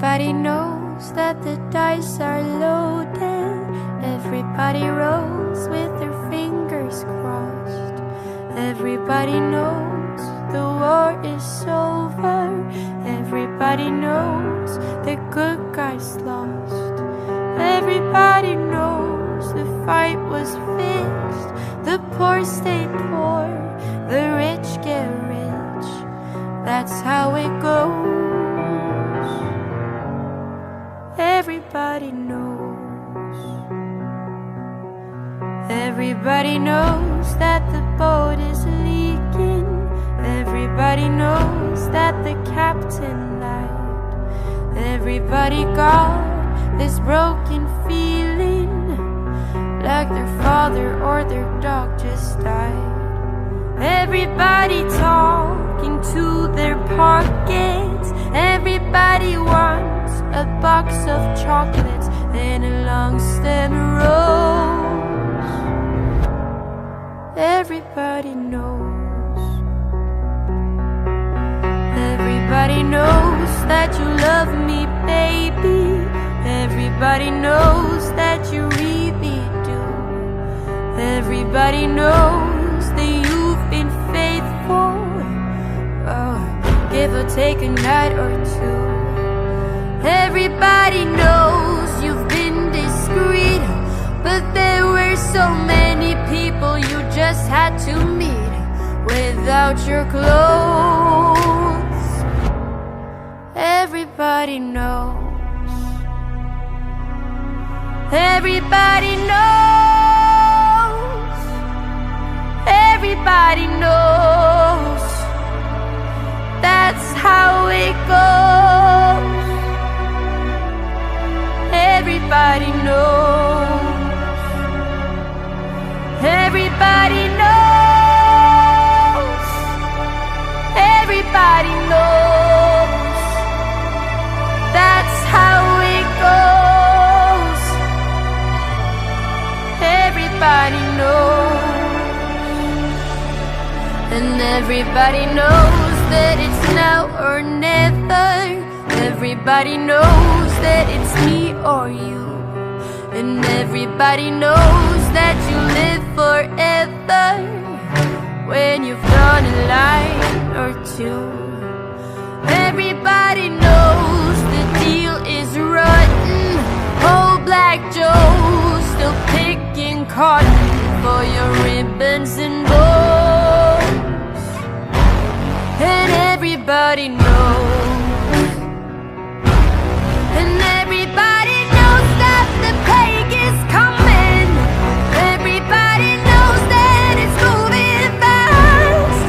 Everybody knows that the dice are loaded. Everybody rolls with their fingers crossed. Everybody knows the war is over. Everybody knows the good guys lost. Everybody knows the fight was fixed. The poor stay poor, the rich get rich. That's how it goes. Everybody knows. Everybody knows that the boat is leaking. Everybody knows that the captain lied. Everybody got this broken feeling, like their father or their dog just died. Everybody talking to their pockets. Everybody wants a box of chocolates and a long stem rose. Everybody knows. Everybody knows that you love me, baby. Everybody knows that you really do. Everybody knows that you've been faithful. Oh, give or take a night or two. Everybody knows you've been discreet, but there were so many people you just had to meet without your clothes. Everybody knows. Everybody knows. Everybody knows. That's how it goes. Everybody knows. Everybody knows. Everybody knows. That's how it goes. Everybody knows. And everybody knows that it's now or never. Everybody knows that it's me or you. And everybody knows that you live forever when you've done a line or two. Everybody knows the deal is rotten. Old Black Joe still picking cotton for your ribbons and bows. And everybody knows. And everybody knows that the plague is coming. Everybody knows that it's moving fast.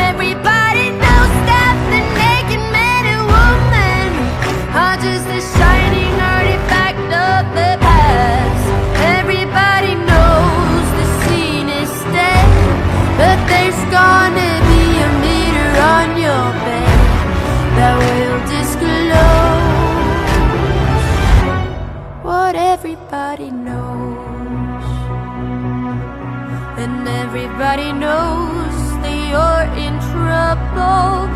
Everybody knows that the naked man and woman are just a shining artifact of the past. Everybody knows the scene is dead, but there's gonna be a meter on your bed that will disclose what everybody knows. And everybody knows that you're in trouble.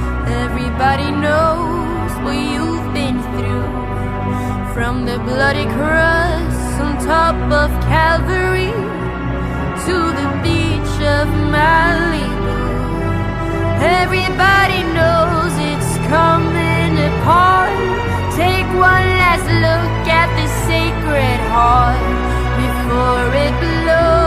Everybody knows what you've been through, from the bloody cross on top of Calvary to the beach of Malibu. Everybody knows it's coming apart. Take one last look at the sacred heart before it blows.